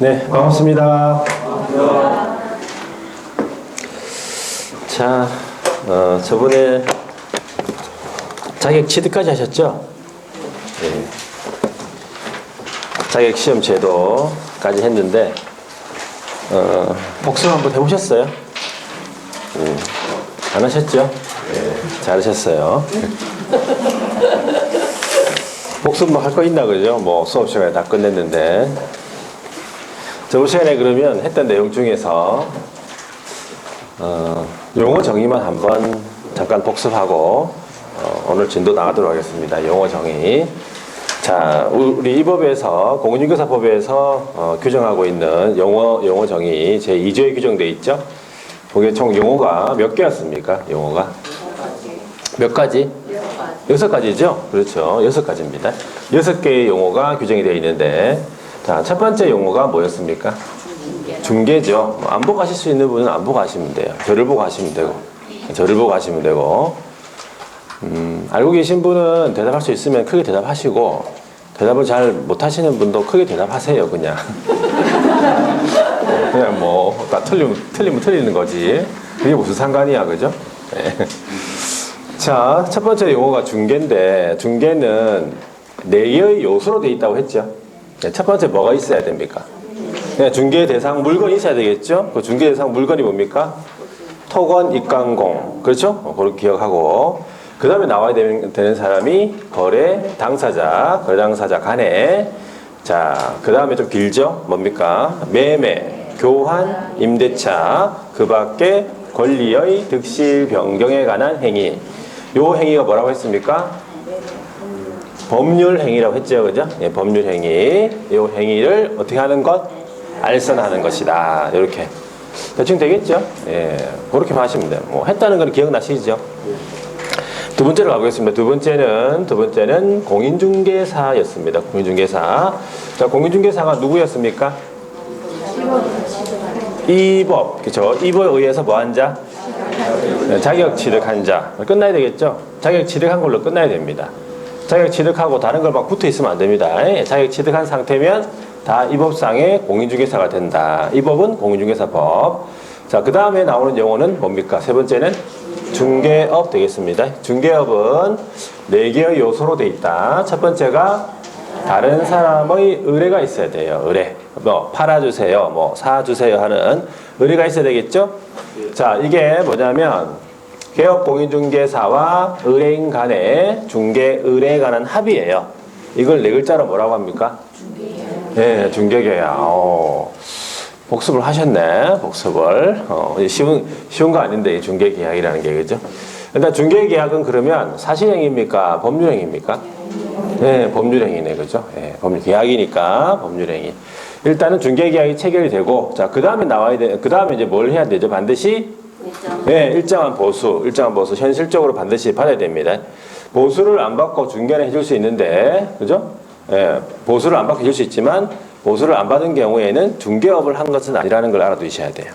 네, 반갑습니다. 자, 저번에 자격 취득까지 하셨죠? 네. 자격 시험 제도까지 했는데, 복습 한번 해보셨어요? 안 하셨죠? 네, 잘하셨어요. 복습 뭐 할 거 있나, 그죠? 뭐 수업 시간에 다 끝냈는데. 저번 시간에 그러면 했던 내용 중에서 용어 정의만 한번 잠깐 복습하고 오늘 진도 나가도록 하겠습니다. 용어 정의. 자, 우리 이 법에서 공인중개사법에서 규정하고 있는 용어 정의 제2조에 규정되어 있죠. 거기에 총 용어가 몇 개였습니까? 용어가 몇 가지? 6가지죠. 그렇죠. 6가지입니다. 6개의 용어가 규정이 되어 있는데, 자, 첫 번째 용어가 뭐였습니까? 중개죠. 뭐 안 보고 하실 수 있는 분은 안 보고 하시면 돼요. 저를 보고 하시면 되고, 저를 보고 하시면 되고, 알고 계신 분은 대답할 수 있으면 크게 대답하시고, 대답을 잘 못하시는 분도 크게 대답하세요. 그냥 뭐 다 틀리면 틀리는 거지. 그게 무슨 상관이야, 그죠? 네. 자, 첫 번째 용어가 중개인데, 중개는 4개의 요소로 되어 있다고 했죠. 네, 첫 번째 뭐가 있어야 됩니까? 네, 중개 대상 물건이 있어야 되겠죠. 그 중개 대상 물건이 뭡니까? 토건, 입간공. 그렇죠? 그렇게 기억하고, 그 다음에 나와야 되는 사람이 거래 당사자 간에, 자, 그 다음에 좀 길죠? 뭡니까? 매매, 교환, 임대차, 그 밖에 권리의 득실 변경에 관한 행위. 요 행위가 뭐라고 했습니까? 법률 행위라고 했죠, 그죠? 예, 법률 행위. 요 행위를 어떻게 하는 것? 알선하는 것이다. 이렇게 대충 되겠죠? 예, 그렇게 하시면 돼요. 뭐 했다는 건 기억나시죠? 두 번째로 가보겠습니다. 두 번째는 공인중개사였습니다. 공인중개사. 자, 공인중개사가 누구였습니까? 이 법, 그렇죠? 이 법에 의해서 뭐 한 자? 자격 취득한 자. 끝나야 되겠죠? 자격 취득한 걸로 끝나야 됩니다. 자격 취득하고 다른 걸 막 붙어 있으면 안 됩니다. 자격 취득한 상태면 다 이 법상의 공인중개사가 된다. 이 법은 공인중개사법. 자, 그 다음에 나오는 용어는 뭡니까? 세 번째는 중개업 되겠습니다. 중개업은 4개의 요소로 되어 있다. 첫 번째가 다른 사람의 의뢰가 있어야 돼요. 의뢰. 뭐 팔아주세요, 뭐 사주세요 하는 의뢰가 있어야 되겠죠? 자, 이게 뭐냐면 개업공인중개사와 의뢰인 간의 중개 의뢰에 관한 합의예요. 이걸 4글자로 뭐라고 합니까? 중개계약. 네, 중개계약. 복습을 하셨네. 복습을. 쉬운 거 아닌데 중개계약이라는 게, 그죠? 일단 중개계약은 그러면 사실행위입니까? 법률행위입니까? 네, 법률행위네, 그죠? 네, 법률계약이니까 법률행위. 일단은 중개계약이 체결이 되고, 자, 그 다음에 그 다음에 이제 뭘 해야 되죠? 반드시? 네, 일정한 보수, 현실적으로 반드시 받아야 됩니다. 보수를 안 받고 중개는 해줄 수 있는데, 그죠? 예, 보수를 안 받고 해줄 수 있지만, 보수를 안 받은 경우에는 중개업을 한 것은 아니라는 걸 알아두셔야 돼요.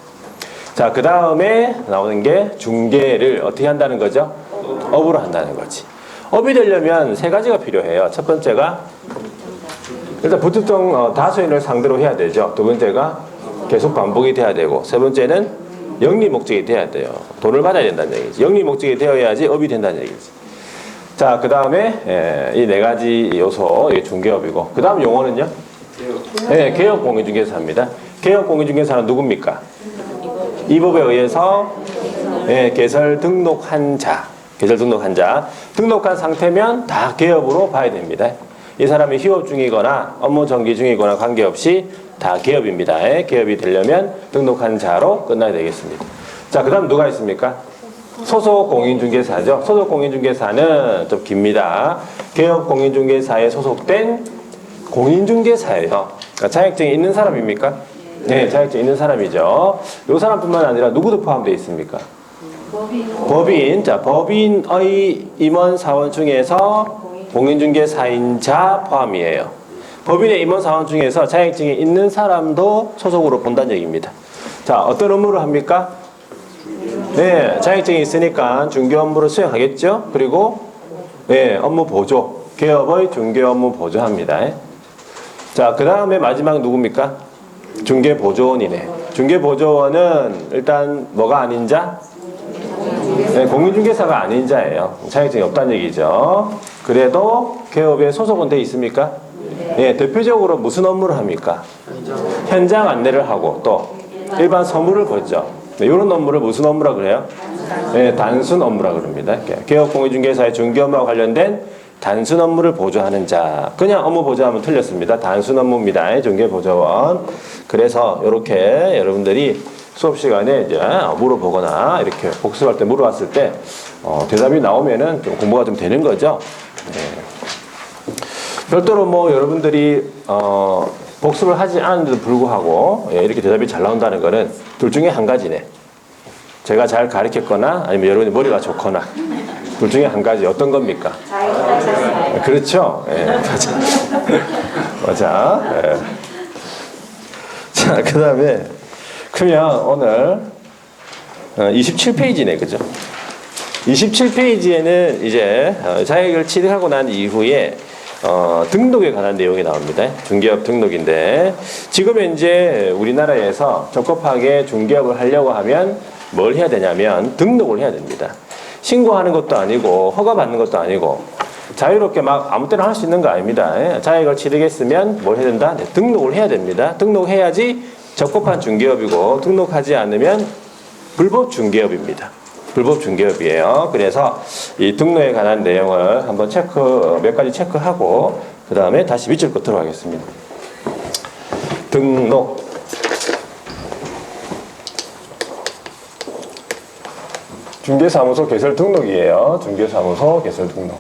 자, 그 다음에 나오는 게 중개를 어떻게 한다는 거죠? 업으로 한다는 거지. 업이 되려면 3가지가 필요해요. 첫 번째가 일단 부특정 다수인을 상대로 해야 되죠. 두 번째가 계속 반복이 돼야 되고, 세 번째는 영리 목적이 돼야 돼요. 돈을 받아야 된다는 얘기지. 영리 목적이 되어야지 업이 된다는 얘기지. 자, 그 다음에 이 4가지 요소, 이게 중개업이고, 그 다음 용어는요? 네, 개업공인중개사입니다. 개업공인중개사는 누굽니까? 이 법에 의해서 개설 등록한 자, 등록한 상태면 다 개업으로 봐야 됩니다. 이 사람이 휴업 중이거나 업무 정기 중이거나 관계없이 다 개업입니다. 개업이 되려면 등록한 자로 끝나야 되겠습니다. 자, 그 다음 누가 있습니까? 소속 공인중개사죠. 소속 공인중개사는 좀 깁니다. 개업 공인중개사에 소속된 공인중개사예요. 그러니까 자격증이 있는 사람입니까? 네, 자격증이 있는 사람이죠. 이 사람뿐만 아니라 누구도 포함되어 있습니까? 법인. 자, 법인의 임원 사원 중에서 공인중개사인 자 포함이에요. 법인의 임원 사원 중에서 자격증이 있는 사람도 소속으로 본다는 얘기입니다. 자, 어떤 업무를 합니까? 네, 자격증이 있으니까 중개 업무를 수행하겠죠. 그리고 업무 보조, 개업의 중개 업무 보조합니다. 자, 그 다음에 마지막 누굽니까? 중개보조원이네. 중개보조원은 일단 뭐가 아닌 자? 네, 공인중개사가 아닌 자예요. 자격증이 없다는 얘기죠. 그래도 개업에 소속은 돼 있습니까? 네, 대표적으로 무슨 업무를 합니까? 현장 안내를 하고 또 일반 서무를 보죠. 네, 이런 업무를 무슨 업무라 그래요? 네, 단순 업무라 그럽니다. 개업 공인중개사의 중개 업무와 관련된 단순 업무를 보조하는 자. 그냥 업무 보조하면 틀렸습니다. 단순 업무입니다. 중개보조원. 그래서 이렇게 여러분들이 수업 시간에 이제 물어보거나 이렇게 복습할 때 물어봤을 때 대답이 나오면은 좀 공부가 좀 되는 거죠. 네. 별도로 뭐 여러분들이 복습을 하지 않은데도 불구하고 이렇게 대답이 잘 나온다는 거는 둘 중에 한 가지네. 제가 잘 가르쳤거나 아니면 여러분이 머리가 좋거나 둘 중에 한 가지 어떤 겁니까? 그렇죠. 예, 맞아. 맞아. 예. 자, 그 다음에 그러면 오늘 27페이지네, 그죠? 27페이지에는 이제 자격을 취득하고 난 이후에 등록에 관한 내용이 나옵니다. 중개업 등록인데 지금 현재 우리나라에서 적법하게 중개업을 하려고 하면 뭘 해야 되냐면 등록을 해야 됩니다. 신고하는 것도 아니고 허가받는 것도 아니고 자유롭게 막 아무 때나 할 수 있는 거 아닙니다. 자격을 취득했으면 뭘 해야 된다? 네, 등록을 해야 됩니다. 등록해야지 적법한 중개업이고 등록하지 않으면 불법 중개업입니다. 불법 중개업이에요. 그래서 이 등록에 관한 내용을 한번 몇 가지 체크하고 그 다음에 다시 밑줄 긋도록 하겠습니다. 등록. 중개사무소 개설 등록이에요. 중개사무소 개설 등록.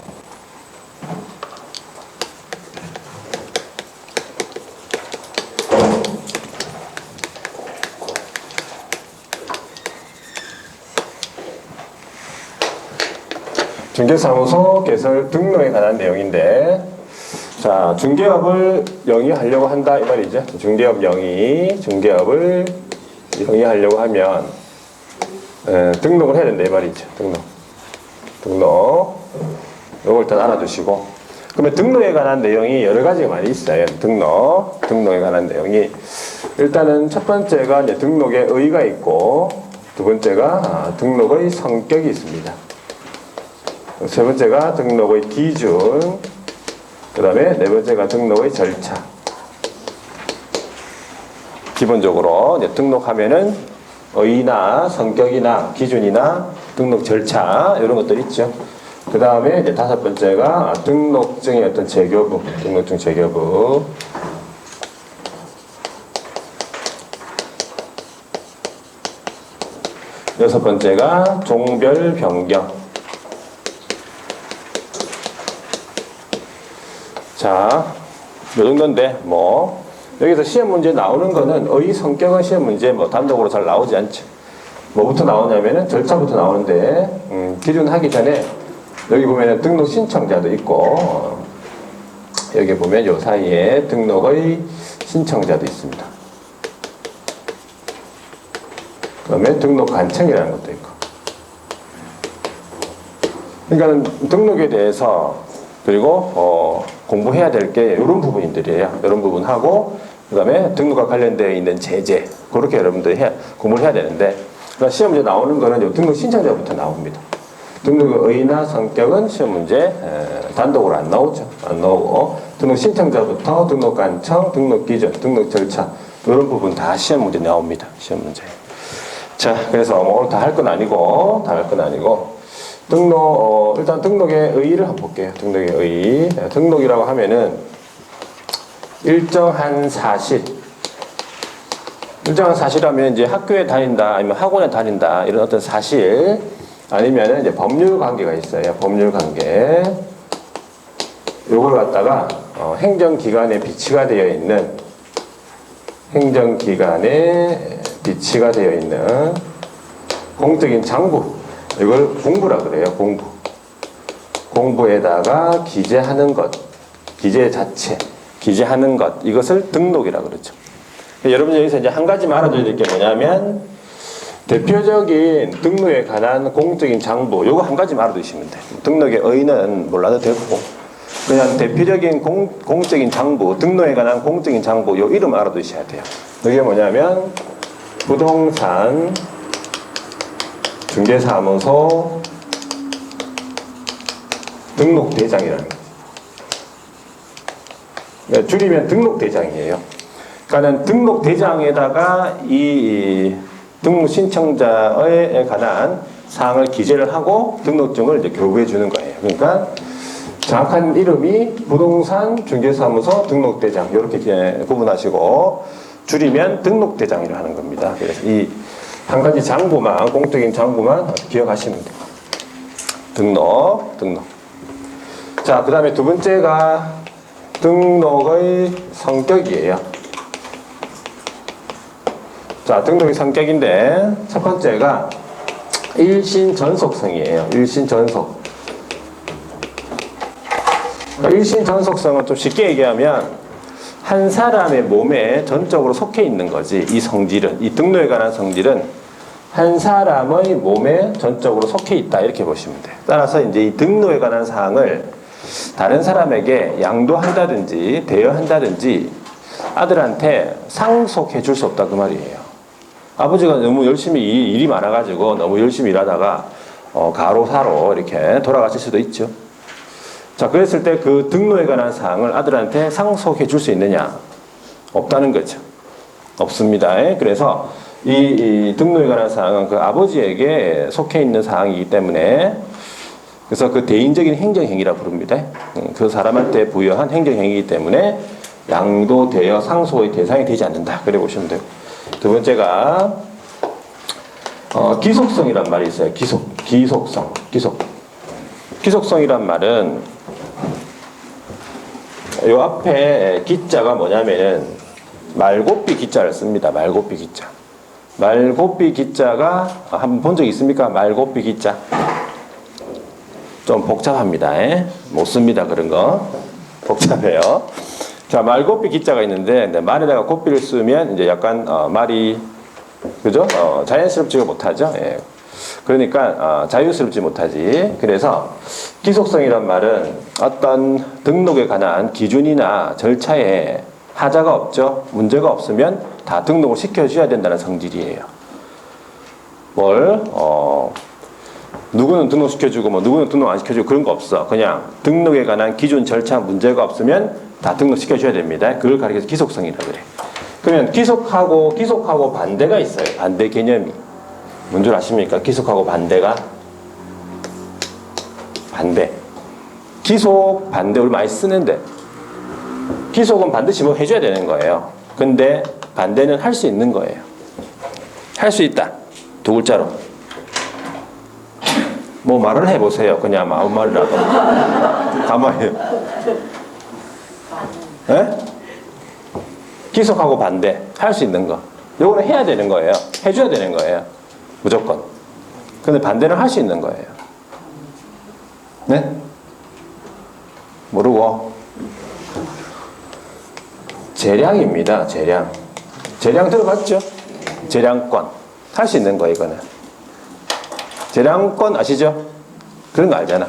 중개사무소 개설 등록에 관한 내용인데, 자, 중개업을 영위하려고 한다 이 말이죠. 중개업 영위, 중개업을 영위하려고 하면 등록을 해야 된다 이 말이죠. 등록. 요걸 일단 알아두시고. 그러면 등록에 관한 내용이 여러 가지가 많이 있어요. 등록에 관한 내용이 일단은 첫 번째가 이제 등록의 의의가 있고, 두 번째가 등록의 성격이 있습니다. 세 번째가 등록의 기준, 그 다음에 네 번째가 등록의 절차. 기본적으로 이제 등록하면은 의의나 성격이나 기준이나 등록 절차 이런 것들 있죠. 그 다음에 이제 다섯 번째가 등록증의 어떤 재교부, 등록증 재교부. 여섯 번째가 종별 변경. 자, 요 정도인데 뭐 여기서 시험 문제 나오는 거는 의의 성격은 시험 문제 뭐 단독으로 잘 나오지 않죠. 뭐부터 나오냐면은 절차부터 나오는데 기준 하기 전에 여기 보면은 등록 신청자도 있고 여기 보면 요 사이에 등록의 신청자도 있습니다. 그다음에 등록 간청이라는 것도 있고. 그러니까는 등록에 대해서 그리고 공부해야 될 게 이런 부분들이에요. 이런 부분하고 그다음에 등록과 관련되어 있는 제재 그렇게 여러분들이 공부를 해야 되는데 그러니까 시험 문제 나오는 거는 등록 신청자부터 나옵니다. 등록의 의의나 성격은 시험 문제 단독으로 안 나오죠. 안 나오고 등록 신청자부터 등록 간청, 등록 기준, 등록 절차 이런 부분 다 시험 문제 나옵니다. 시험 문제. 자, 그래서 뭐 오늘 다 할 건 아니고 일단 등록의 의의를 한번 볼게요. 등록의 의의. 등록이라고 하면은 일정한 사실하면 이제 학교에 다닌다, 아니면 학원에 다닌다, 이런 어떤 사실, 아니면은 이제 법률 관계가 있어요. 법률 관계. 요걸 갖다가, 행정기관에 비치가 되어 있는, 공적인 장부. 이걸 공부라 그래요. 공부에다가 기재하는 것, 기재 자체, 기재하는 것, 이것을 등록이라 그러죠. 여러분 여기서 이제 한 가지만 알아둬야 될 게 뭐냐면 대표적인 등록에 관한 공적인 장부, 요거 한 가지만 알아두시면 돼요. 등록의 의의는 몰라도 되고 그냥 대표적인 공적인 장부, 등록에 관한 공적인 장부 요 이름 알아두셔야 돼요. 이게 뭐냐면 부동산 중개사무소 등록대장이라는 거예요. 네, 줄이면 등록대장이에요. 그러니까 등록대장에다가 이 등록 신청자에 관한 사항을 기재를 하고 등록증을 이제 교부해 주는 거예요. 그러니까 정확한 이름이 부동산 중개사무소 등록대장 이렇게 구분하시고 줄이면 등록대장이라고 하는 겁니다. 그래서 이 한 가지 장부만 공적인 장부만 기억하시면 돼요. 등록. 자, 그 다음에 두 번째가 등록의 성격이에요. 자, 등록의 성격인데 첫 번째가 일신전속성이에요. 일신전속. 일신전속성은 좀 쉽게 얘기하면 한 사람의 몸에 전적으로 속해 있는 거지. 이 성질은, 이 등록에 관한 성질은 한 사람의 몸에 전적으로 속해 있다 이렇게 보시면 돼요. 따라서 이제 이 등록에 관한 사항을 다른 사람에게 양도한다든지 대여한다든지 아들한테 상속해 줄 수 없다 그 말이에요. 아버지가 너무 열심히 일이 많아가지고 너무 열심히 일하다가 가로사로 이렇게 돌아가실 수도 있죠. 자, 그랬을 때 그 등록에 관한 사항을 아들한테 상속해 줄 수 있느냐? 없다는 거죠. 없습니다. 그래서 이 등록에 관한 사항은 그 아버지에게 속해 있는 사항이기 때문에 그래서 그 대인적인 행정행위라 부릅니다. 그 사람한테 부여한 행정행위이기 때문에 양도, 대여, 상속의 대상이 되지 않는다. 그래 보시면 돼요. 두 번째가 기속성이란 말이 있어요. 기속성이란 말은 요 앞에 기자가 뭐냐면은 말곱비 기자를 씁니다. 말곱비 기자. 말곱비 기자가 한번 본 적 있습니까? 말곱비 기자. 좀 복잡합니다. 못 씁니다. 그런 거. 복잡해요. 자, 말곱비 기자가 있는데 말에다가 곱비를 쓰면 이제 약간 말이 그죠? 자연스럽지가 못하죠. 예. 그러니까 자유스럽지 못하지. 그래서 기속성이란 말은 어떤 등록에 관한 기준이나 절차에 하자가 없죠. 문제가 없으면 다 등록을 시켜줘야 된다는 성질이에요. 누구는 등록시켜주고 누구는 등록 안 시켜주고 그런 거 없어. 그냥 등록에 관한 기준, 절차, 문제가 없으면 다 등록시켜줘야 됩니다. 그걸 가리켜서 기속성이라고 그래. 그러면 기속하고 반대가 있어요. 반대 개념이. 뭔 줄 아십니까? 기속하고 반대가? 반대. 기속, 반대 우리 많이 쓰는데 기속은 반드시 뭐 해줘야 되는 거예요. 근데 반대는 할 수 있는 거예요. 할 수 있다. 두 글자로. 뭐 말을 해보세요. 그냥 아무 말이라도. 가만히. 예? 기속하고 반대. 할 수 있는 거. 요거는 해야 되는 거예요. 해줘야 되는 거예요. 무조건. 근데 반대는 할 수 있는 거예요. 네? 모르고. 재량입니다. 재량. 재량 들어봤죠? 재량권. 할 수 있는 거예요, 이거는. 재량권 아시죠? 그런 거 알잖아.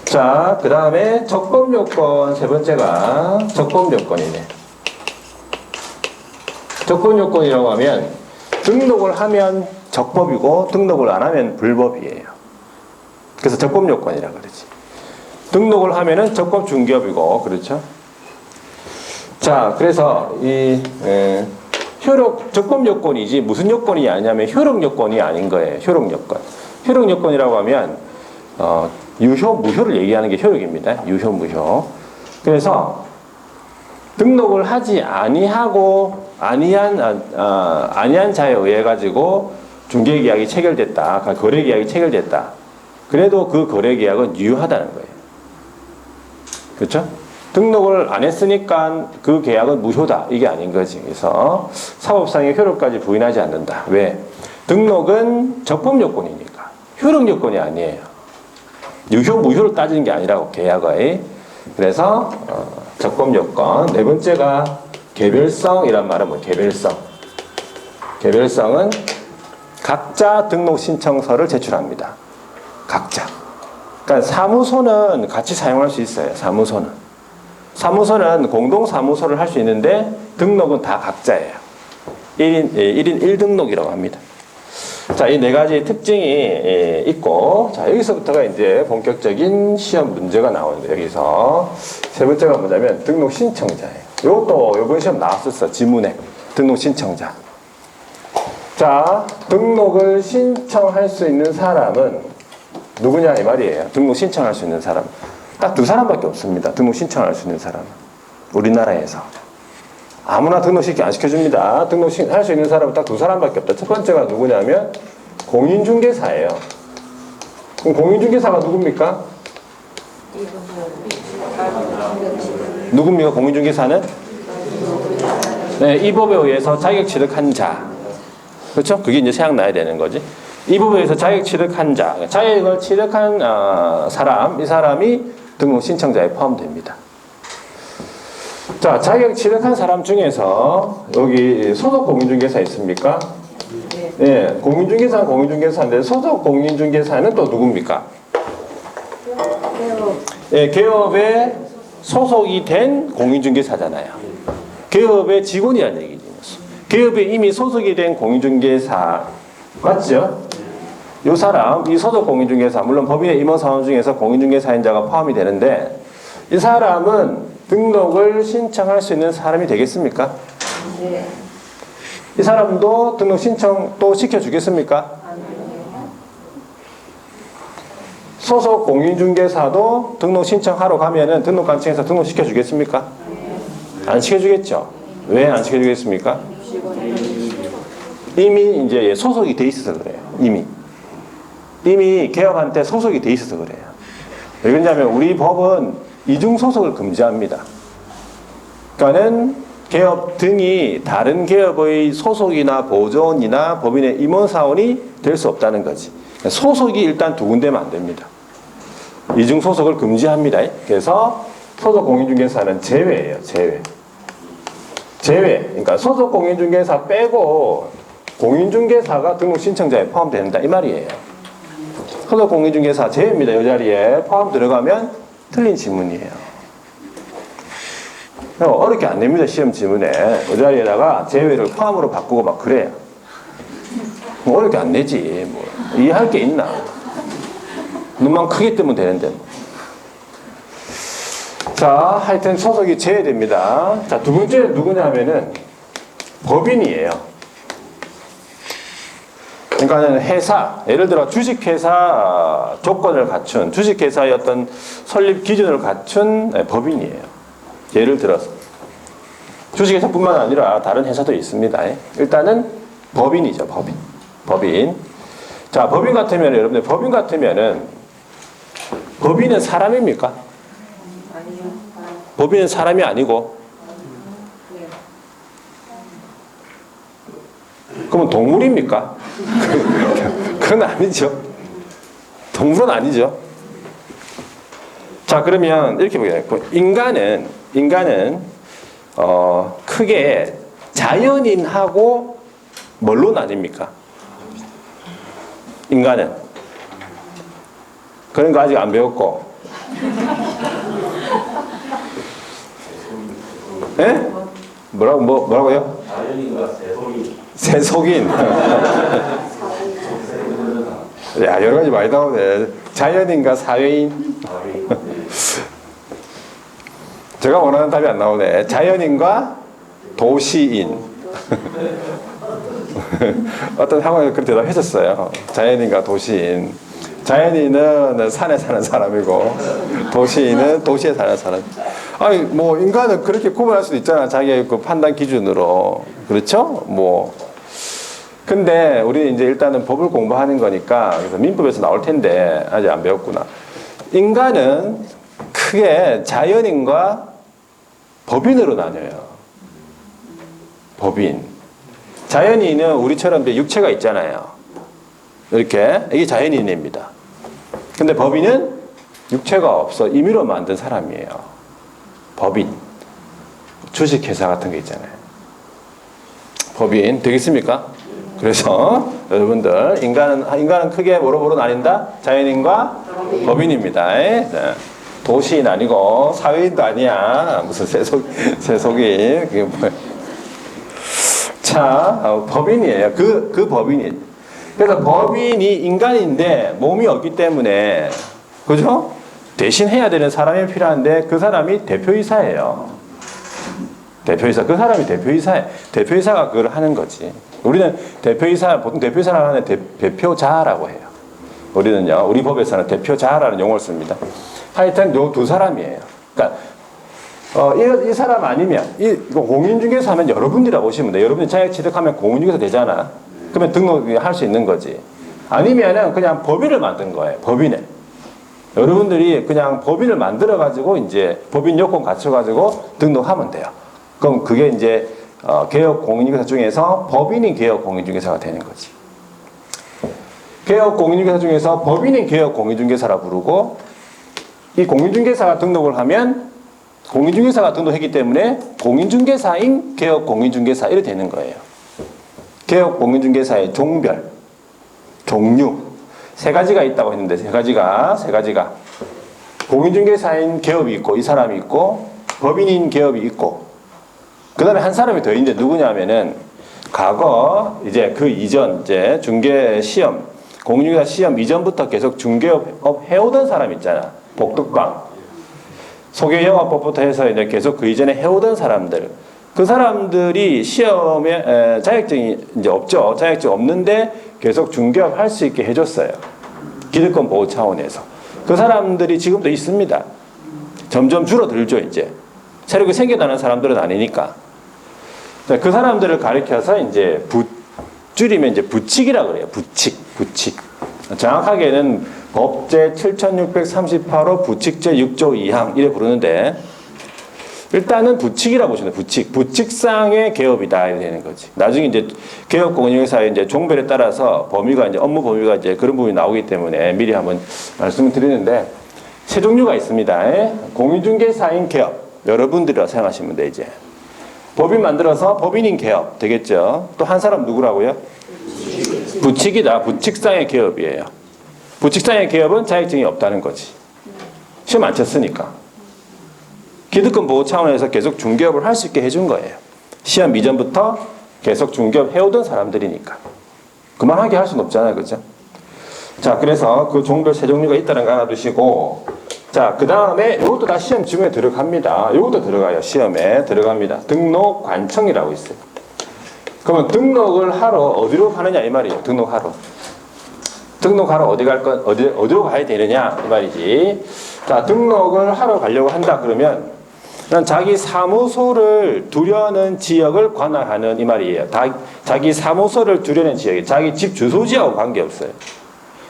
자, 그 다음에 적법요건 세 번째가 적법요건이네. 적법요건이라고 하면 등록을 하면 적법이고 등록을 안 하면 불법이에요. 그래서 적법요건이라고 그러지. 등록을 하면은 적법중개업이고 그렇죠? 자, 그래서 이 적법요건이지 무슨 요건이 아니냐면 효력요건이 아닌 거예요. 효력요건. 효력요건이라고 하면 유효, 무효를 얘기하는 게 효력입니다. 유효, 무효. 그래서 등록을 하지 아니한 자에 의해 가지고 중개계약이 체결됐다. 거래계약이 체결됐다. 그래도 그 거래계약은 유효하다는 거예요. 그렇죠? 등록을 안 했으니까 그 계약은 무효다. 이게 아닌 거지. 그래서 사법상의 효력까지 부인하지 않는다. 왜? 등록은 적법요건이니까. 효력요건이 아니에요. 유효, 무효를 따지는 게 아니라고, 계약의. 그래서 적법요건. 네 번째가 개별성이란 말은 뭐 개별성. 개별성은 각자 등록 신청서를 제출합니다. 각자. 그러니까 사무소는 같이 사용할 수 있어요. 사무소는. 사무소는 공동사무소를 할 수 있는데 등록은 다 각자예요. 1인 1등록이라고 합니다. 자, 이 네 가지 특징이 있고, 자, 여기서부터가 이제 본격적인 시험 문제가 나오는데, 여기서 세 번째가 뭐냐면 등록 신청자예요. 이것도 이번 시험 나왔었어, 지문에. 등록 신청자. 자, 등록을 신청할 수 있는 사람은 누구냐 이 말이에요. 등록 신청할 수 있는 사람. 딱 두 사람밖에 없습니다. 등록 신청할 수 있는 사람은. 우리나라에서. 아무나 등록시키 안 시켜줍니다. 등록할 수 있는 사람은 딱 두 사람밖에 없다. 첫 번째가 누구냐면 공인중개사예요. 그럼 공인중개사가 누굽니까? 누굽니까? 공인중개사는? 네, 이 법에 의해서 자격 취득한 자. 그렇죠? 그게 이제 생각나야 되는 거지. 이 법에 의해서 자격 취득한 자. 자격을 취득한 사람, 이 사람이 등록 신청자에 포함됩니다. 자, 자격 취득한 사람 중에서 여기 소속 공인중개사 있습니까? 네. 공인중개사는 공인중개사인데 소속 공인중개사는 또 누굽니까? 네, 개업에 소속이 된 공인중개사잖아요. 개업의 직원이라는 얘기죠. 개업에 이미 소속이 된 공인중개사 맞죠? 이 사람, 이 소속 공인중개사, 물론 법인의 임원사원 중에서 공인중개사인 자가 포함이 되는데 이 사람은 등록을 신청할 수 있는 사람이 되겠습니까? 네. 이 사람도 등록 신청 또 시켜주겠습니까? 아니요. 소속 공인중개사도 등록 신청하러 가면은 등록관청에서 등록 시켜주겠습니까? 네. 안 시켜주겠죠? 왜 안 시켜주겠습니까? 이미 이제 소속이 돼 있어서 그래요. 이미 개업한테 소속이 돼 있어서 그래요. 왜 그러냐면 우리 법은 이중 소속을 금지합니다. 그러니까는 개업 등이 다른 개업의 소속이나 보조원이나 법인의 임원사원이 될 수 없다는 거지. 소속이 일단 두 군데면 안 됩니다. 이중 소속을 금지합니다. 그래서 소속 공인중개사는 제외예요. 제외. 그러니까 소속 공인중개사 빼고 공인중개사가 등록 신청자에 포함된다 이 말이에요. 소속 공인중개사 제외입니다. 이 자리에 포함 들어가면 틀린 지문이에요. 어렵게 안 냅니다. 시험 지문에. 이 자리에다가 제외를 포함으로 바꾸고 막 그래요. 뭐 어렵게 안 내지. 뭐 이해할 게 있나. 눈만 크게 뜨면 되는데. 자, 하여튼 소속이 제외됩니다. 자, 두 번째 누구냐면은 법인이에요. 그러니까는 회사, 예를 들어 주식회사 조건을 갖춘, 주식회사의 어떤 설립 기준을 갖춘 법인이에요. 예를 들어서. 주식회사뿐만 아니라 다른 회사도 있습니다. 일단은 법인이죠, 법인. 자, 법인 같으면, 여러분들, 법인 같으면은, 법인은 사람입니까? 아니요. 법인은 사람이 아니고, 그러면 동물입니까? 그건 아니죠. 동물은 아니죠. 자, 그러면 이렇게 보겠습니다. 인간은 크게 자연인하고 뭘로 나뉩니까? 인간은 그런 거 아직 안 배웠고. 예? 뭐라고요? 자연인과 새소리. 새속인. 야, 여러 가지 많이 나오네. 자연인과 사회인. 제가 원하는 답이 안 나오네. 자연인과 도시인. 어떤 상황에서 그렇게 대답했었어요. 자연인과 도시인. 자연인은 산에 사는 사람이고 도시인은 도시에 사는 사람. 아니 뭐 인간은 그렇게 구분할 수도 있잖아. 자기의 그 판단 기준으로. 그렇죠? 뭐 근데 우리 이제 일단은 법을 공부하는 거니까 그래서 민법에서 나올 텐데 아직 안 배웠구나. 인간은 크게 자연인과 법인으로 나뉘어요. 법인. 자연인은 우리처럼 육체가 있잖아요. 이렇게 이게 자연인입니다. 근데 법인은 육체가 없어 임의로 만든 사람이에요. 법인. 주식회사 같은 게 있잖아요. 법인 되겠습니까? 그래서 여러분들 인간은 크게 뭐로 나뉜다? 자연인과 법인입니다. 네. 도시인 아니고 사회인도 아니야. 무슨 세속인. 그게 뭐야. 자, 법인이에요. 그 법인이. 그래서 법인이 인간인데 몸이 없기 때문에, 그죠? 대신 해야 되는 사람이 필요한데 그 사람이 대표이사예요. 대표이사. 그 사람이 대표이사예요. 대표이사가 그걸 하는 거지. 우리는 대표이사, 보통 대표이사라고 하는 대표자라고 해요. 우리는요, 우리 법에서는 대표자라는 용어를 씁니다. 하여튼 요 두 사람이에요. 그러니까 이 사람 아니면 이거 공인중개사 하면 여러분들이라고 보시면 돼요. 여러분이 자격 취득하면 공인중개사 되잖아. 그러면 등록할 수 있는 거지. 아니면은 그냥 법인을 만든 거예요. 법인에. 여러분들이 그냥 법인을 만들어 가지고 이제 법인 요건 갖춰 가지고 등록하면 돼요. 그럼 그게 이제 개업 공인중개사 중에서 법인인 개업 공인중개사가 되는 거지. 개업 공인중개사 중에서 법인인 개업 공인중개사라 부르고, 이 공인중개사가 등록을 하면 공인중개사가 등록했기 때문에 공인중개사인 개업 공인중개사 이렇게 되는 거예요. 개업 공인중개사의 종별, 종류 세 가지가 있다고 했는데 세 가지가 공인중개사인 개업이 있고 이 사람이 있고 법인인 개업이 있고 그 다음에 한 사람이 더 있는데 누구냐면은 과거 이제 그 이전 이제 중개 시험 공인중개사 시험 이전부터 계속 중개업 해오던 사람 있잖아. 복덕방 소개영업법부터 해서 이제 계속 그 이전에 해오던 사람들, 그 사람들이 시험에 자격증이 이제 없죠. 자격증 없는데 계속 중개업 할 수 있게 해줬어요. 기득권 보호 차원에서. 그 사람들이 지금도 있습니다. 점점 줄어들죠, 이제. 새롭게 생겨나는 사람들은 아니니까. 그 사람들을 가리켜서 이제 줄이면 이제 부칙이라고 그래요. 부칙. 정확하게는 법제 7638호 부칙제 6조 2항 이래 부르는데, 일단은 부칙이라고 보시면 돼요. 부칙상의 개업이다 이렇게 되는 거지. 나중에 이제 개업 공인중개사의 이제 종별에 따라서 범위가 이제 업무 범위가 이제 그런 부분이 나오기 때문에 미리 한번 말씀을 드리는데, 세 종류가 있습니다. 공인중개사인 개업 여러분들이라고 생각하시면 돼. 이제 법인 만들어서 법인인 개업 되겠죠. 또 한 사람 누구라고요? 부칙이다. 부칙상의 개업이에요. 부칙상의 개업은 자격증이 없다는 거지. 시험 안 쳤으니까. 기득권 보호 차원에서 계속 중개업을 할 수 있게 해준 거예요. 시험 이전부터 계속 중개업 해오던 사람들이니까. 그만하게 할 수는 없잖아요. 그죠? 자, 그래서 그 종별 세 종류가 있다는 거 알아두시고, 자, 그 다음에 이것도 다 시험 지문에 들어갑니다. 이것도 들어가요. 시험에 들어갑니다. 등록 관청이라고 있어요. 그러면 등록을 하러 어디로 가느냐 이 말이에요. 등록하러 어디로 가야 되느냐 이 말이지. 자, 등록을 하러 가려고 한다 그러면 자기 사무소를 두려는 지역을 관할하는 이 말이에요. 자기 사무소를 두려는 지역이 자기 집 주소지하고 관계없어요.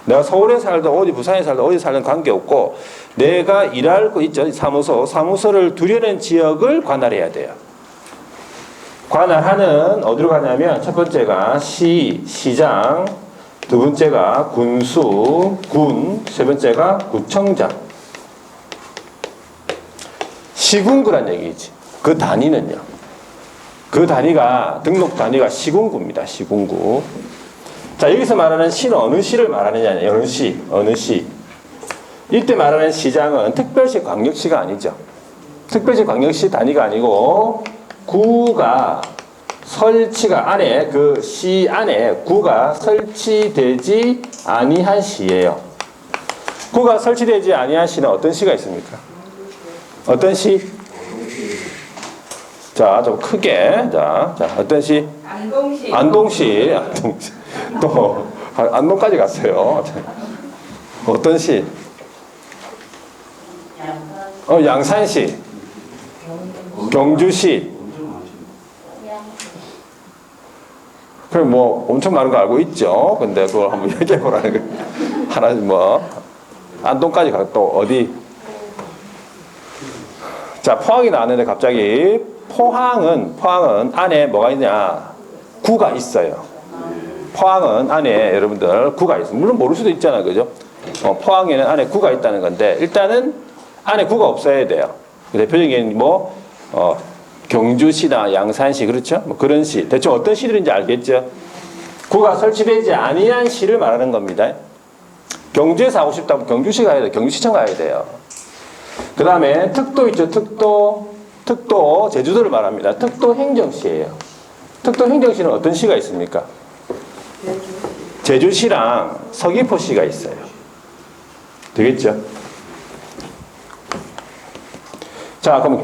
내가 서울에 살든 어디 부산에 살든 어디 살든 관계없고 내가 일할 거 있죠. 사무소를 두려는 지역을 관할해야 돼요. 관할하는 어디로 가냐면 첫 번째가 시장, 두 번째가 군수, 세 번째가 구청장. 시군구란 얘기지. 그 단위는요. 그 단위가 등록 단위가 시군구입니다. 시군구. 자, 여기서 말하는 시는 어느 시를 말하느냐? 어느 시. 이때 말하는 시장은 특별시 광역시가 아니죠. 특별시 광역시 단위가 아니고 구가 설치가 안에 그 시 안에 구가 설치되지 아니한 시예요. 구가 설치되지 아니한 시는 어떤 시가 있습니까? 어떤 시? 자, 좀 크게. 자, 어떤 시? 안동시. 또 안동까지 갔어요. 어떤 시? 양산시. 경주시. 그럼 뭐 엄청 많은 거 알고 있죠. 근데 그걸 한번 얘기해 보라는 거. 하나 뭐 안동까지 가 또 어디? 자, 포항이 나왔는데 갑자기 포항은 안에 뭐가 있냐? 구가 있어요. 포항은 안에 여러분들 구가 있어요. 물론 모를 수도 있잖아요. 그죠? 포항에는 안에 구가 있다는 건데 일단은 안에 구가 없어야 돼요. 대표적인 경주시나 양산시 그렇죠? 뭐 그런 시. 대충 어떤 시들인지 알겠죠? 구가 설치되지 아니한 시를 말하는 겁니다. 경주에서 하고 싶다면 경주시 가야 돼요. 경주시청 가야 돼요. 그 다음에 특도 있죠. 특도 제주도를 말합니다. 특도 행정시예요. 특도 행정시는 어떤 시가 있습니까? 제주시랑 서귀포시가 있어요. 되겠죠? 자, 그럼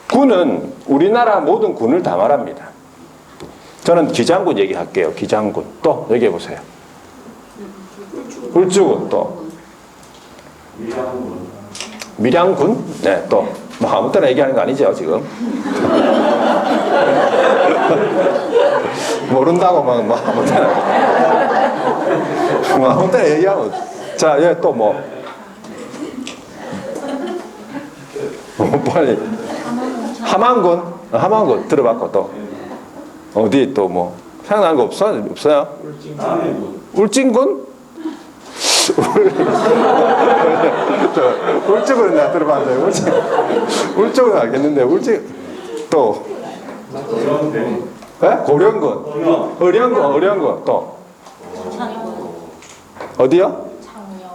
군은 우리나라 모든 군을 다 말합니다. 저는 기장군 얘기할게요. 기장군. 또 얘기해 보세요. 울주군. 또 밀양군. 네, 또 뭐 아무 때나 얘기하는 거 아니죠 지금? 모른다고 막 아무 때나 아무 때나 얘기하면. 자, 예, 또 뭐 빨리 함안군 들어봤고, 또 어디 또 뭐 생각나는 거 없어요? 울진군? 울진군은 내가 들어봤는데 울진군은 알겠는데 또 네? 고령군, 의령군, 또 어디요?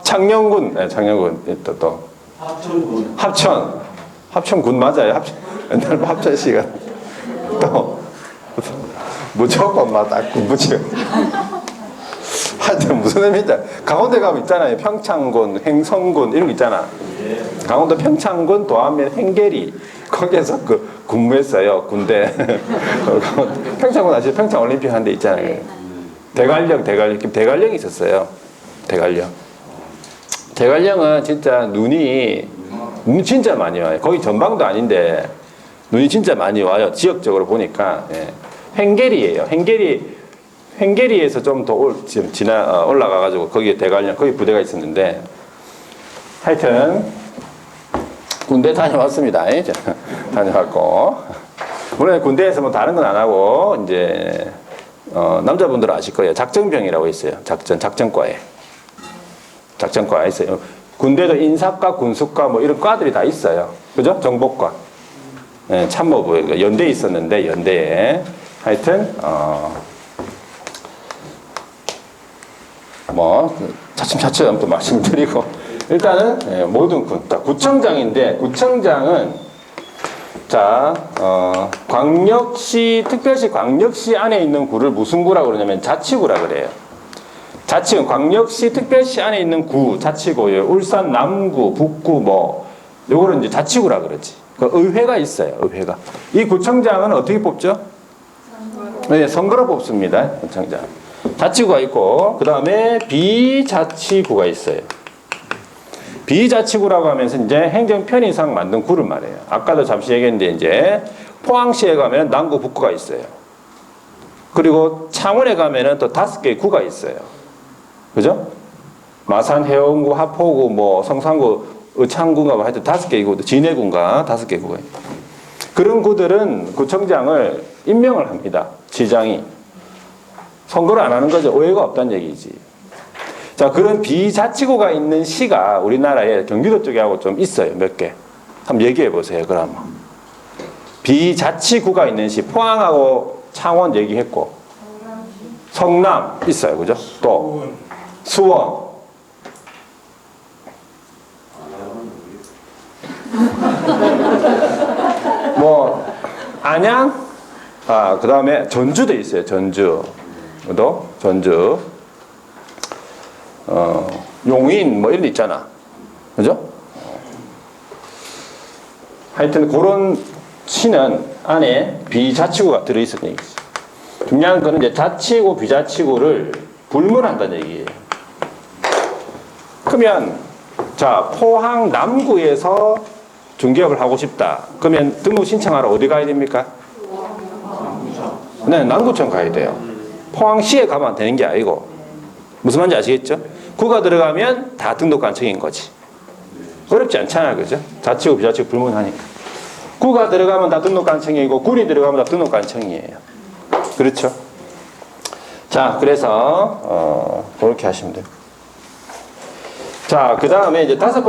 창녕군. 네, 창녕군. 또 합천군 맞아요. 옛날 합천시가 또 무조건 딱 군부지. 하여튼 무슨 의미인지. 강원도에 가면 있잖아요. 평창군, 행성군 이런 거 있잖아. 강원도 평창군 도안면 행계리 거기에서 근무했어요. 군대. 평창군 아시죠? 평창올림픽 한 데 있잖아요. 대관령이 있었어요. 대관령은 진짜 눈이 진짜 많이 와요. 거기 전방도 아닌데 눈이 진짜 많이 와요. 지역적으로 보니까. 예. 행계리예요. 행계리에서 좀 더 올라가가지고 거기에 대관령, 거기 부대가 있었는데, 하여튼 군대 다녀왔습니다. 다녀왔고, 물론 군대에서 뭐 다른 건 안 하고 이제 남자분들은 아실 거예요. 작전병이라고 있어요. 작전과에 있어요. 군대도 인사과, 군수과 뭐 이런 과들이 다 있어요. 그죠? 정보과. 네, 참모부, 연대에 있었는데, 연대에. 하여튼, 차츰차츰 또 말씀드리고. 일단은, 네, 모든 군. 구청장인데, 구청장은, 특별시 광역시 안에 있는 구를 무슨 구라고 그러냐면 자치구라 그래요. 자치는 광역시 특별시 안에 있는 구, 자치구예요. 울산 남구, 북구 요거는 이제 자치구라 그러지. 의회가 있어요. 의회가. 이 구청장은 어떻게 뽑죠? 네, 선거로 뽑습니다. 구청장. 자치구가 있고, 그 다음에 비자치구가 있어요. 비자치구라고 하면서 이제 행정 편의상 만든 구를 말해요. 아까도 잠시 얘기했는데 이제 포항시에 가면 남구, 북구가 있어요. 그리고 창원에 가면은 또 5개의 구가 있어요. 그죠? 마산, 해운구, 하포구, 성산구, 의창구가 하여튼 5개의 구, 진해군가 5개의 구가 있어요. 그런 구들은 구청장을 임명을 합니다. 시장이. 선거를 안 하는 거죠. 오해가 없다는 얘기지. 자, 그런 비자치구가 있는 시가 우리나라에 경기도 쪽에 하고 좀 있어요. 몇 개. 한번 얘기해 보세요. 그러면. 비자치구가 있는 시, 포항하고 창원 얘기했고, 성남 있어요. 그죠? 또, 수원. 안양? 그 다음에 전주도 있어요. 전주. 용인 이런 데 있잖아. 그죠? 하여튼 그런 시는 안에 비자치구가 들어있었던 얘기지. 중요한 거는 이제 자치구, 비자치구를 불문한다는 얘기예요. 그러면 포항 남구에서 중개업을 하고 싶다. 그러면 등록 신청하러 어디 가야 됩니까? 네, 남구청 가야 돼요. 포항시에 가면 되는 게 아니고. 무슨 말인지 아시겠죠? 구가 들어가면 다 등록관청인 거지. 어렵지 않잖아요. 그죠? 자치구, 비자치구 불문하니까. 구가 들어가면 다 등록관청이고, 군이 들어가면 다 등록관청이에요. 그렇죠? 자, 그래서, 그렇게 하시면 돼요. 자, 그 다음에 이제 다섯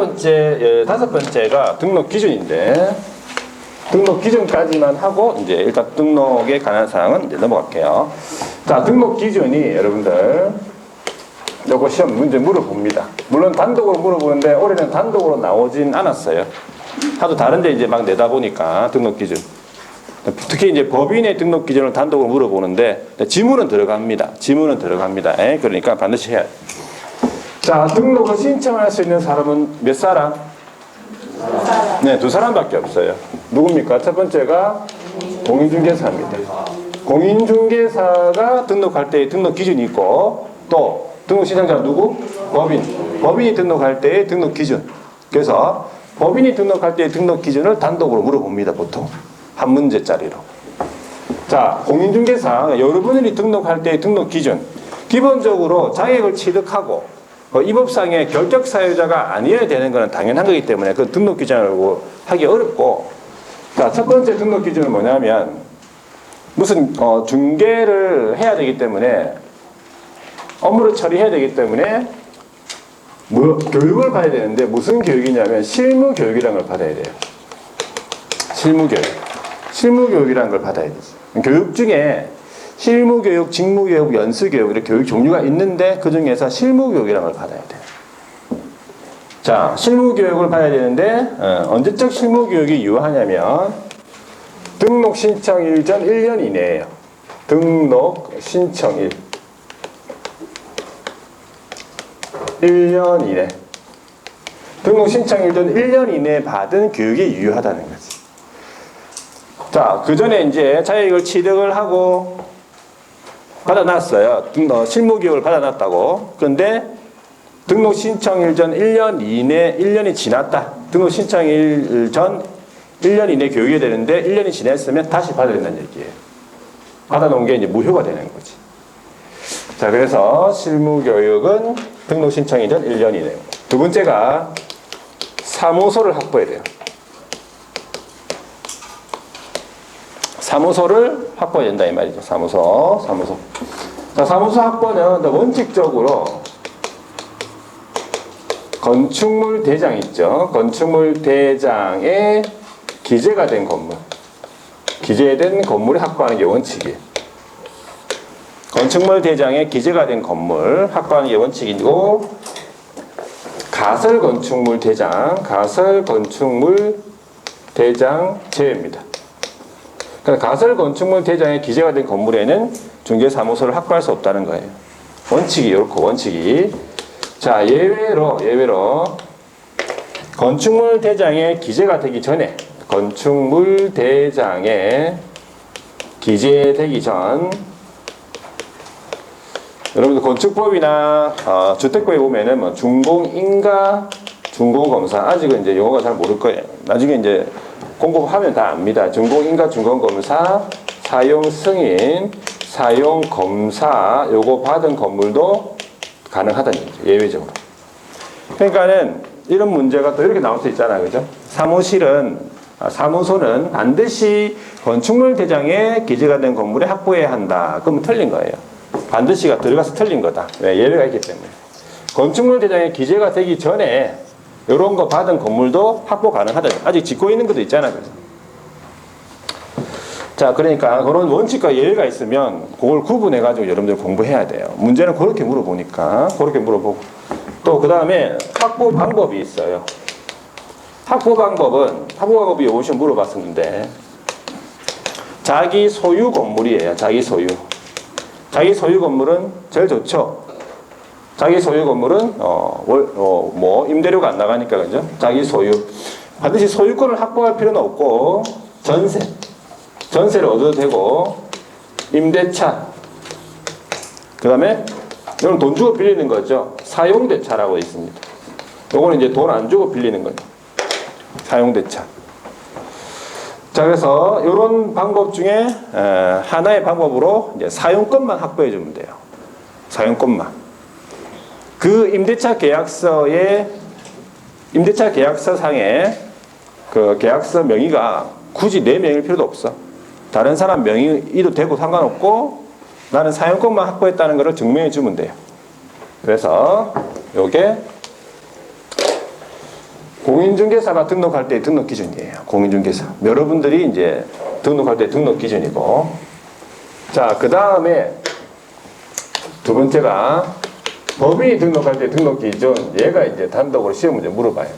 번째가 등록 기준인데, 등록 기준까지만 하고, 이제 일단 등록에 관한 사항은 이제 넘어갈게요. 자, 등록 기준이 여러분들, 요거 시험 문제 물어봅니다. 물론 단독으로 물어보는데 올해는 단독으로 나오진 않았어요. 하도 다른데 이제 막 내다 보니까 등록 기준. 특히 이제 법인의 등록 기준을 단독으로 물어보는데 지문은 들어갑니다. 지문은 들어갑니다. 그러니까 반드시 해야 돼요. 자, 등록을 신청할 수 있는 사람은 몇 사람? 네, 2사람밖에 없어요. 누굽니까? 첫 번째가 공인중개사입니다. 공인중개사가 등록할 때의 등록 기준이 있고 또 등록 신청자 누구? 법인. 법인이 등록할 때의 등록 기준. 그래서 법인이 등록할 때의 등록 기준을 단독으로 물어봅니다. 보통 한 문제짜리로. 자, 공인중개사 여러분들이 등록할 때의 등록 기준. 기본적으로 자격을 취득하고 입법상의 결격 사유자가 아니어야 되는 것은 당연한 거기 때문에 그 등록 기준을 하기 어렵고. 자, 첫 번째 등록 기준은 뭐냐면 무슨 중개를 해야 되기 때문에 업무를 처리해야 되기 때문에 교육을 받아야 되는데 무슨 교육이냐면 실무 교육이라는 걸 받아야 돼요. 실무 교육. 실무 교육이라는 걸 받아야 되죠. 교육 중에 실무 교육, 직무 교육, 연수 교육 이렇게 교육 종류가 있는데 그 중에서 실무 교육이라는 걸 받아야 돼요. 자, 실무 교육을 받아야 되는데 언제적 실무 교육이 유효하냐면 등록 신청일 전 1년 이내예요. 등록 신청일 1년 이내. 등록 신청일 전 1년 이내에 받은 교육이 유효하다는 거지. 자, 그 전에 이제 자격을 취득을 하고 받아놨어요. 실무 교육을 받아놨다고. 그런데 등록 신청일 전 1년 이내, 1년이 지났다. 등록 신청일 전 1년 이내 교육이 되는데 1년이 지났으면 다시 받아야 된다는 얘기예요. 받아놓은 게 이제 무효가 되는 거지. 자, 그래서 실무 교육은 등록 신청일 전 1년 이내. 두 번째가 사무소를 확보해야 돼요. 사무소를 확보해야 된다 이 말이죠. 사무소. 자, 사무소 확보는 원칙적으로 건축물 대장 있죠. 건축물 대장에 기재가 된 건물. 기재된 건물을 확보하는 게 원칙이에요. 건축물 대장에 기재가 된 건물 확보하는 게 원칙이고 가설 건축물 대장 제외입니다. 그러니까 가설 건축물 대장에 기재가 된 건물에는 중개사무소를 확보할 수 없다는 거예요. 원칙이 이렇고 원칙이. 자, 예외로 건축물 대장에 기재가 되기 전에 건축물 대장에 기재되기 전 여러분들 건축법이나 주택법에 보면은 뭐 준공인가 준공검사 아직은 이제 용어가 잘 모를 거예요. 나중에 이제 공부하면 다 압니다. 준공인가 준공검사, 사용 승인, 사용 검사 요거 받은 건물도 가능하다는 얘기죠. 예외적으로. 그러니까는 이런 문제가 또 이렇게 나올 수 있잖아요. 그죠? 사무소는 반드시 건축물 대장에 기재가 된 건물에 확보해야 한다. 그러면 틀린 거예요. 반드시가 들어가서 틀린 거다. 왜? 예외가 있기 때문에. 건축물 대장에 기재가 되기 전에 이런 거 받은 건물도 확보 가능하다. 아직 짓고 있는 것도 있잖아요. 그래서. 자, 그러니까 그런 원칙과 예외가 있으면 그걸 구분해가지고 여러분들 공부해야 돼요. 문제는 그렇게 물어보니까 그렇게 물어보고 또 그 다음에 확보 방법이 있어요. 확보 방법이 요번 시험 물어봤었는데 자기 소유 건물이에요. 자기 소유 건물은 제일 좋죠. 자기 소유 건물은 뭐 임대료가 안 나가니까 그죠? 자기 소유 반드시 소유권을 확보할 필요는 없고 전세를 얻어도 되고 임대차 그 다음에 이건 돈 주고 빌리는 거죠. 사용대차라고 있습니다. 요거는 이제 돈 안 주고 빌리는 거죠. 사용대차. 자, 그래서 이런 방법 중에 하나의 방법으로 이제 사용권만 확보해 주면 돼요. 사용권만. 그 임대차 계약서상에 그 계약서 명의가 굳이 내 명의일 필요도 없어. 다른 사람 명의도 되고 상관없고 나는 사용권만 확보했다는 것을 증명해 주면 돼요. 그래서 요게 공인중개사가 등록할 때 등록 기준이에요. 공인중개사. 여러분들이 이제 등록할 때 등록 기준이고. 자, 그 다음에 두 번째가 법인이 등록할 때 등록 기준, 얘가 이제 단독으로 시험 문제 물어봐요.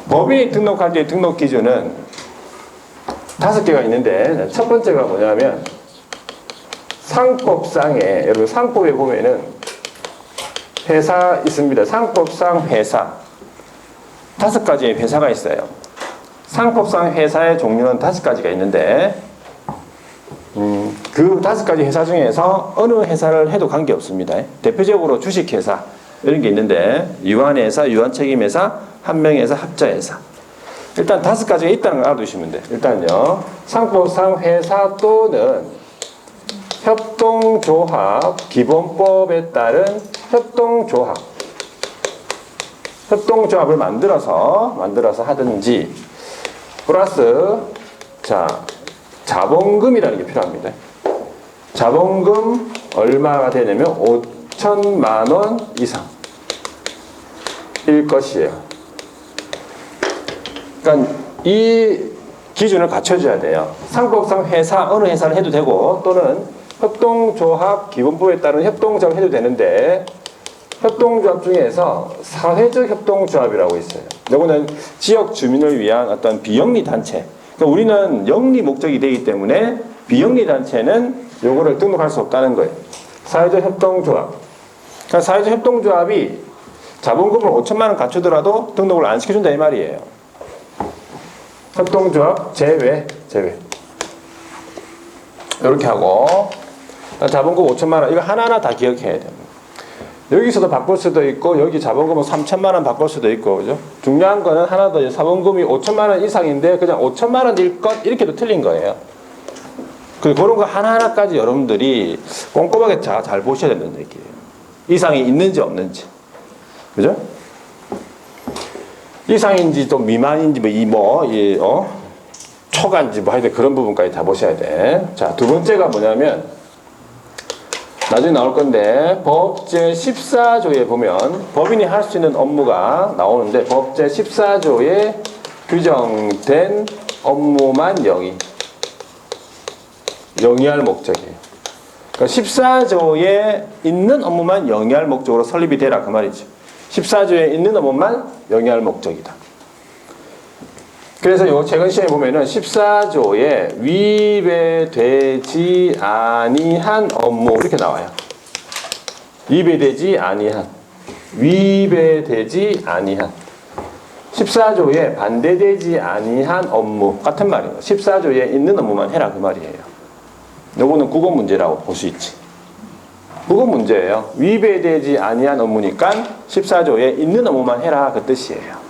법인이 등록할 때 등록 기준은 5개가 있는데, 첫 번째가 뭐냐면, 상법상에, 여러분 상법에 보면은 회사 있습니다. 상법상 회사. 5가지의 회사가 있어요. 상법상 회사의 종류는 5가지가 있는데, 그 5가지 회사 중에서 어느 회사를 해도 관계없습니다. 대표적으로 주식회사 이런 게 있는데 유한회사, 유한책임회사, 한명회사, 합자회사. 일단 5가지가 있다는 걸 알아두시면 돼요. 일단요, 상법상 회사 또는 협동조합 기본법에 따른 협동조합을 만들어서 하든지 플러스 자본금이라는 게 필요합니다. 자본금 얼마가 되냐면 5천만 원 이상일 것이에요. 그러니까 이 기준을 갖춰줘야 돼요. 상법상 회사, 어느 회사를 해도 되고 또는 협동조합 기본법에 따른 협동조합을 해도 되는데 협동조합 중에서 사회적 협동조합이라고 있어요. 이거는 지역 주민을 위한 어떤 비영리 단체. 그러니까 우리는 영리 목적이 되기 때문에 비영리 단체는 요거를 등록할 수 없다는 거예요. 사회적 협동조합. 그러니까 사회적 협동조합이 자본금을 5천만 원 갖추더라도 등록을 안 시켜준다 이 말이에요. 협동조합 제외. 이렇게 하고 자본금 5천만 원 이거 하나하나 다 기억해야 돼요. 여기서도 바꿀 수도 있고 여기 자본금은 3천만 원 바꿀 수도 있고 그죠? 중요한 거는 하나 더 자본금이 5천만 원 이상인데 그냥 5천만 원일 것 이렇게도 틀린 거예요. 그런 거 하나하나까지 여러분들이 꼼꼼하게 잘 보셔야 된다는 얘기예요. 이상이 있는지 없는지. 그죠? 이상인지 또 미만인지 초과인지 하여튼 그런 부분까지 다 보셔야 돼. 자, 두 번째가 뭐냐면 나중에 나올 건데 법 제14조에 보면 법인이 할 수 있는 업무가 나오는데 법 제14조에 규정된 업무만 영위할 목적이에요. 그러니까 14조에 있는 업무만 영위할 목적으로 설립이 되라 그 말이죠. 14조에 있는 업무만 영위할 목적이다. 그래서 요 최근 시험에 보면은 14조에 위배되지 아니한 업무 이렇게 나와요. 위배되지 아니한 14조에 반대되지 아니한 업무 같은 말이에요. 14조에 있는 업무만 해라 그 말이에요. 요거는 국어 문제라고 볼 수 있지. 국어 문제예요. 위배되지 아니한 업무니까 14조에 있는 업무만 해라 그 뜻이에요.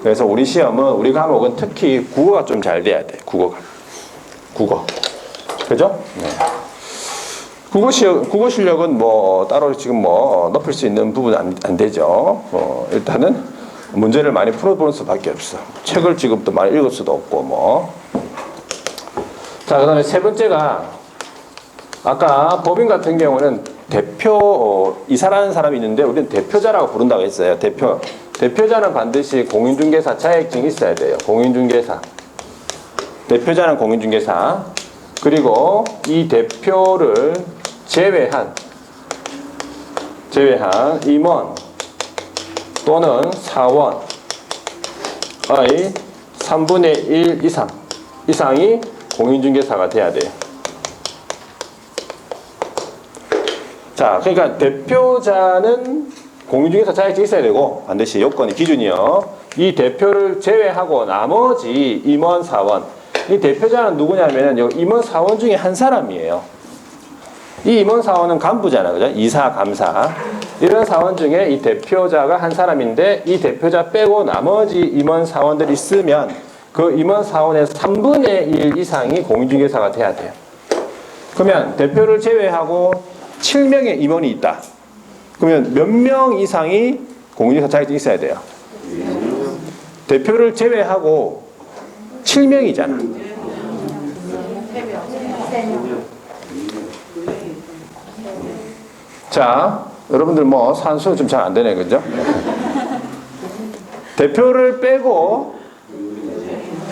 그래서 우리 시험은 우리 과목은 특히 국어가 좀 잘 돼야 돼. 국어. 그죠? 네. 국어 실력은 따로 지금 높일 수 있는 부분은 안 되죠. 일단은 문제를 많이 풀어보는 수밖에 없어. 책을 지금 또 많이 읽을 수도 없고 자, 그 다음에 세 번째가 아까 법인 같은 경우는 이사라는 사람이 있는데 우리는 대표자라고 부른다고 했어요. 대표자는 반드시 공인중개사 자격증이 있어야 돼요. 대표자는 공인중개사. 그리고 이 대표를 제외한 임원 또는 사원의 3분의 1 이상이 공인중개사가 돼야 돼요. 자, 그러니까 대표자는 공인중개사 자격증이 있어야 되고 반드시 요건이 기준이요. 이 대표를 제외하고 나머지 임원 사원. 이 대표자는 누구냐면은 요 임원 사원 중에 한 사람이에요. 이 임원 사원은 간부잖아, 그죠? 이사, 감사 이런 사원 중에 이 대표자가 한 사람인데 이 대표자 빼고 나머지 임원 사원들이 있으면 그 임원 사원의 3분의 1 이상이 공인중개사가 돼야 돼요. 그러면 대표를 제외하고 7명의 임원이 있다. 그러면 몇 명 이상이 공인중개사 자격증이 있어야 돼요? 대표를 제외하고 7명이잖아. 자, 여러분들 산수 좀 잘 안 되네, 그죠? 대표를 빼고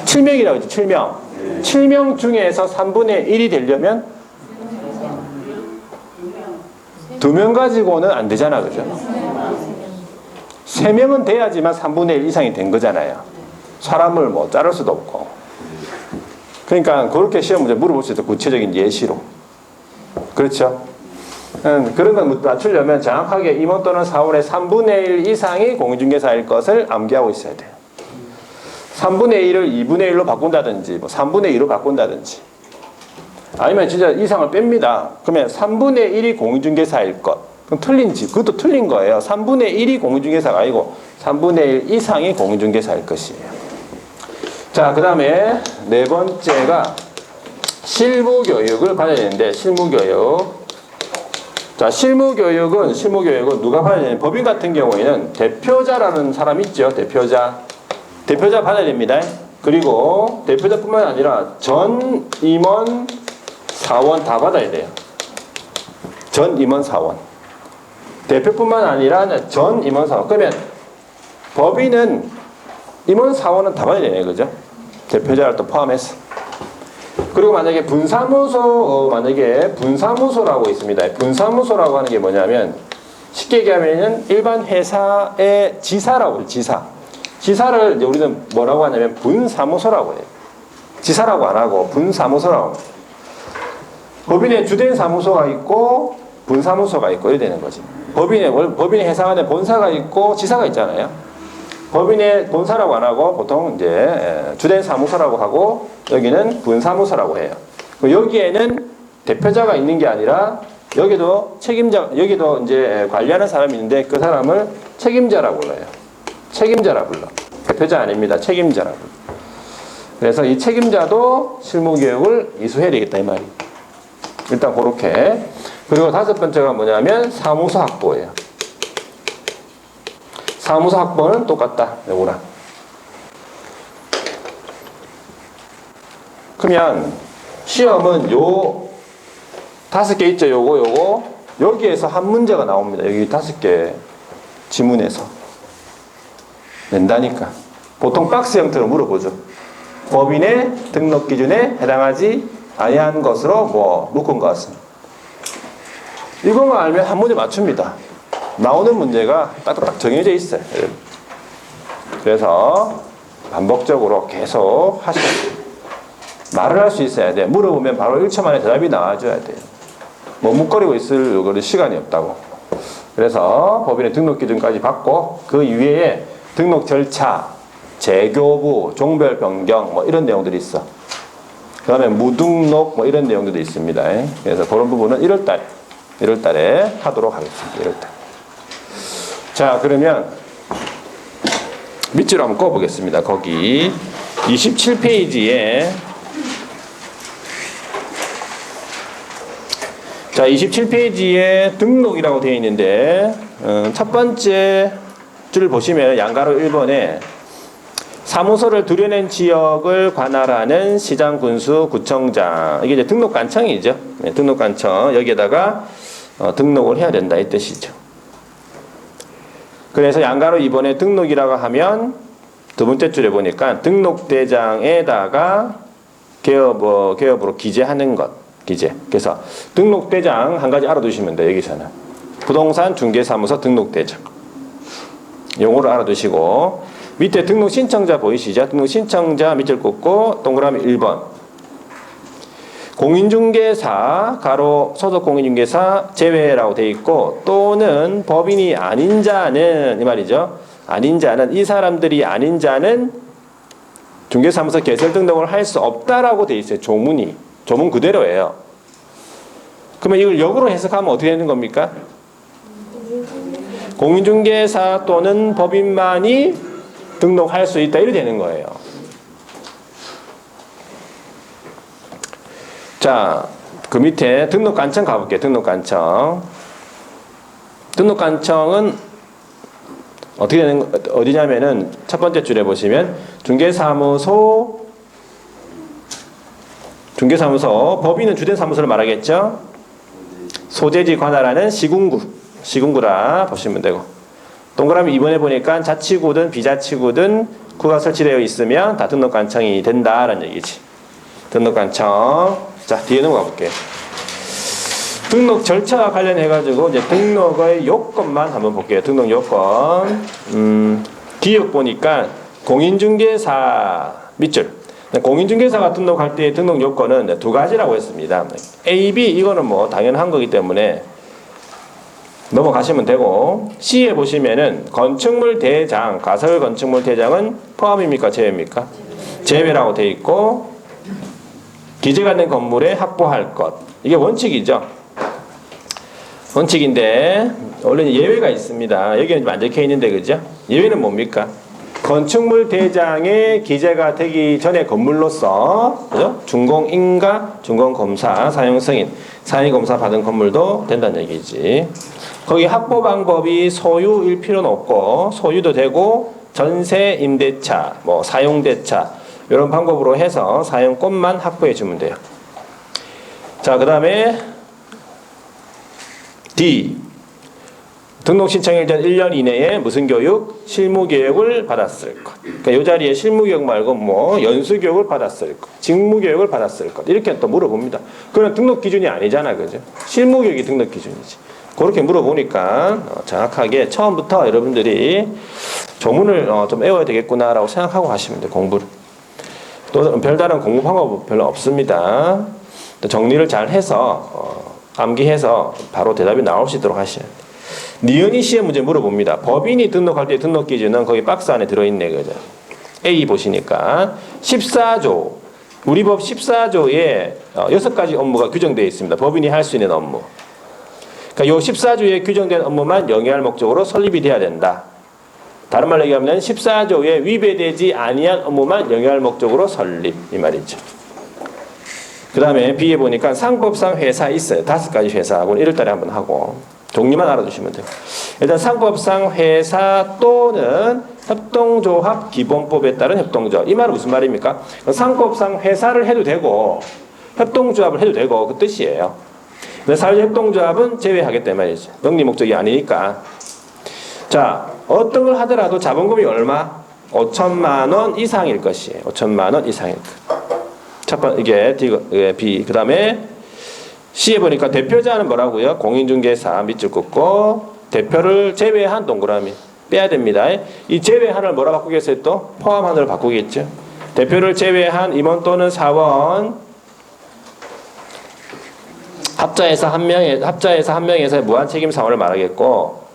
7명이라고 했죠, 7명. 7명 중에서 3분의 1이 되려면 2명 가지고는 안 되잖아, 그죠? 3명은 돼야지만 3분의 1 이상이 된 거잖아요. 사람을 뭐 자를 수도 없고. 그러니까 그렇게 시험 문제 물어볼 수 있다. 구체적인 예시로. 그렇죠? 그런 걸 맞추려면 정확하게 임원 또는 사원의 3분의 1 이상이 공인중개사일 것을 암기하고 있어야 돼요. 3분의 1을 2분의 1로 바꾼다든지 뭐 3분의 2로 바꾼다든지 아니면 진짜 이상을 뺍니다. 그러면 3분의 1이 공인중개사일 것. 그럼 틀린지 그것도 틀린 거예요. 3분의 1이 공인중개사가 아니고 3분의 1 이상이 공인중개사일 것이에요. 자, 그 다음에 네 번째가 실무교육을 받아야 되는데 실무교육. 자, 실무교육은 누가 받아야 되냐면 법인 같은 경우에는 대표자라는 사람 있죠. 대표자 받아야 됩니다. 그리고 대표자뿐만 아니라 전 임원 사원 다 받아야 돼요. 전 임원 사원. 대표뿐만 아니라 전 임원 사원. 그러면 법인은 임원 사원은 다 받아야 되네, 그죠? 대표자를 또 포함해서. 그리고 만약에 분사무소라고 있습니다. 분사무소라고 하는 게 뭐냐면 쉽게 얘기하면 일반 회사의 지사라고 해요. 지사를 이제 우리는 뭐라고 하냐면 분사무소라고 해요. 지사라고 안 하고 분사무소라고 합니다. 법인에 주된 사무소가 있고 분사무소가 있고 이렇게 되는 거지. 법인의 회사 안에 본사가 있고 지사가 있잖아요. 법인의 본사라고 안 하고 보통 이제 주된 사무소라고 하고 여기는 분사무소라고 해요. 여기에는 대표자가 있는 게 아니라 여기도 여기도 이제 관리하는 사람이 있는데 그 사람을 책임자라고 불러요. 책임자라 불러. 대표자 아닙니다. 책임자라 불러. 그래서 이 책임자도 실무교육을 이수해야 되겠다 이 말이. 일단 그렇게. 그리고 다섯 번째가 뭐냐면 사무소 확보예요. 사무소 확보는 똑같다. 요거랑. 그러면 시험은 요 5개 있죠. 요거 여기에서 한 문제가 나옵니다. 여기 5개 지문에서 낸다니까. 보통 박스 형태로 물어보죠. 법인의 등록 기준에 해당하지 아니한 것으로 뭐 묶은 것은. 이거만 알면 한 문제 맞춥니다. 나오는 문제가 딱 정해져 있어요. 그래서 반복적으로 계속 하셔야 돼요. 말을 할 수 있어야 돼. 물어보면 바로 1초 만에 대답이 나와줘야 돼요. 머뭇거리고 있을 시간이 없다고. 그래서 법인의 등록 기준까지 받고 그 이외에 등록 절차, 재교부, 종별 변경 뭐 이런 내용들이 있어. 그 다음에 무등록 뭐 이런 내용들도 있습니다. 그래서 그런 부분은 1월달에 하도록 하겠습니다. 1월달. 자, 그러면 밑줄로 한번 꺼보겠습니다. 거기 27페이지에 자, 27페이지에 등록이라고 되어 있는데 첫 번째 줄 보시면 양가로 1번에 사무소를 들여낸 지역을 관할하는 시장, 군수, 구청장. 이게 이제 등록관청이죠. 네, 등록관청. 여기에다가 등록을 해야 된다 이 뜻이죠. 그래서 양가로 2번에 등록이라고 하면 두 번째 줄에 보니까 등록대장에다가 개업으로 기재하는 것. 기재. 그래서 등록대장 한 가지 알아두시면 돼요. 여기서는. 부동산 중개사무소 등록대장. 용어를 알아두시고 밑에 등록 신청자 보이시죠? 등록 신청자 밑줄 긋고 동그라미 1번. 공인중개사 가로 소속 공인중개사 제외라고 돼 있고 또는 법인이 아닌 자는 이 말이죠. 아닌 자는 이 사람들이 아닌 자는 중개사무소 개설 등록을 할 수 없다라고 돼 있어요. 조문 그대로예요. 그러면 이걸 역으로 해석하면 어떻게 되는 겁니까? 공인중개사 또는 법인만이 등록할 수 있다 이렇게 되는 거예요. 자, 그 밑에 등록관청 가볼게요. 등록관청. 등록관청은 어떻게 되는 어디냐면은 첫 번째 줄에 보시면 중개사무소 법인은 주된 사무소를 말하겠죠. 소재지 관할하는 시군구라 보시면 되고 동그라미 2번에 보니까 자치구든 비자치구든 구가 설치되어 있으면 다 등록관청이 된다라는 얘기지. 등록관청. 자, 뒤에 넘어가 볼게요. 등록 절차와 관련해가지고 이제 등록의 요건만 한번 볼게요. 등록 요건. 기억 보니까 공인중개사 밑줄. 공인중개사가 등록할 때의 등록 요건은 두 가지라고 했습니다. A, B 이거는 뭐 당연한 거기 때문에 넘어가시면 되고, C에 보시면은 건축물 대장, 가설 건축물 대장은 포함입니까? 제외입니까? 제외라고 돼 있고, 기재가 된 건물에 확보할 것. 이게 원칙이죠. 원칙인데 원래 예외가 있습니다. 여기는 안 적혀 있는데 그죠? 예외는 뭡니까? 건축물 대장에 기재가 되기 전에 건물로서 그죠? 준공인가 준공검사 사용 승인 사용 검사 받은 건물도 된다는 얘기지. 거기 확보 방법이 소유일 필요는 없고 소유도 되고 전세 임대차 뭐 사용대차 이런 방법으로 해서 사용권만 확보해 주면 돼요. 자, 그 다음에 D. 등록 신청일 전 1년 이내에 무슨 교육? 실무 교육을 받았을 것. 그러니까 이 자리에 실무 교육 말고 뭐 연수 교육을 받았을 것, 직무 교육을 받았을 것. 이렇게 또 물어봅니다. 그건 등록 기준이 아니잖아, 그죠? 실무 교육이 등록 기준이지. 그렇게 물어보니까 정확하게 처음부터 여러분들이 조문을 좀 외워야 되겠구나라고 생각하고 하시면 돼요, 공부를. 또 별다른 공부 방법 별로 없습니다. 또 정리를 잘 해서 암기해서 바로 대답이 나올 수 있도록 하셔야 돼요. 니은이 시험 문제 물어봅니다. 법인이 등록할 때 등록 기준은 거기 박스 안에 들어있네, 그죠? A 보시니까 14조 우리 법 14조에 6가지 업무가 규정되어 있습니다. 법인이 할 수 있는 업무. 그러니까 요 14조에 규정된 업무만 영위할 목적으로 설립이 돼야 된다. 다른 말로 얘기하면 14조에 위배되지 아니한 업무만 영위할 목적으로 설립 이 말이죠. 그 다음에 B에 보니까 상법상 회사 있어요. 5가지 회사하고 1월달에 한번 하고 종류만 알아두시면 돼요. 일단 상법상 회사 또는 협동조합 기본법에 따른 협동조합. 이 말은 무슨 말입니까? 상법상 회사를 해도 되고 협동조합을 해도 되고 그 뜻이에요. 근데 사회협동조합은 제외하겠다 말이죠. 영리 목적이 아니니까. 자, 어떤 걸 하더라도 자본금이 얼마? 5천만 원 이상일 것이에요. 5천만 원 이상일 것. 첫 번째 이게 B. 그 다음에 C에 보니까 대표자는 뭐라고요? 공인중개사 밑줄 긋고 대표를 제외한 동그라미 빼야 됩니다. 이 제외한을 뭐라 바꾸겠어요? 또 포함한으로 바꾸겠죠. 대표를 제외한 임원 또는 사원 합자에서 한 명에서 무한 책임 사원을 말하겠고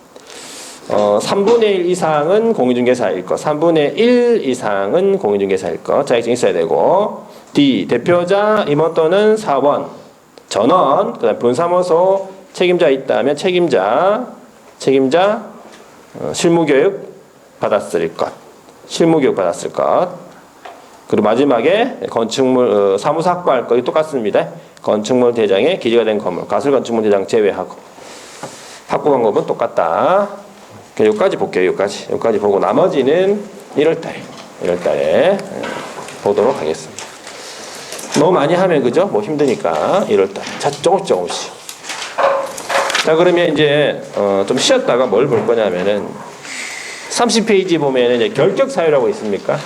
3분의 1 이상은 공인중개사일 것, 3분의 1 이상은 공인중개사일 것 자격증 있어야 되고 D. 대표자 임원 또는 사원 전원, 그다음 분사무소 책임자 있다면 책임자 실무교육 받았을 것, 실무교육 받았을 것. 그리고 마지막에 건축물 사무소 확보할 거 똑같습니다. 건축물 대장에 기재가 된 건물, 가설 건축물 대장 제외하고 확보 방법은 똑같다. 여기까지 볼게요. 여기까지 보고 나머지는 1월달에 보도록 하겠습니다. 너무 많이 하면 그죠? 뭐 힘드니까 1월달. 자, 조금씩. 자, 그러면 이제 좀 쉬었다가 뭘 볼 거냐면은 30페이지 보면 이제 결격 사유라고 있습니까?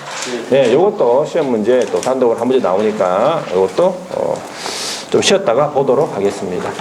네, 요것도 시험 문제 또 단독으로 한 문제 나오니까 요것도 좀 쉬었다가 보도록 하겠습니다.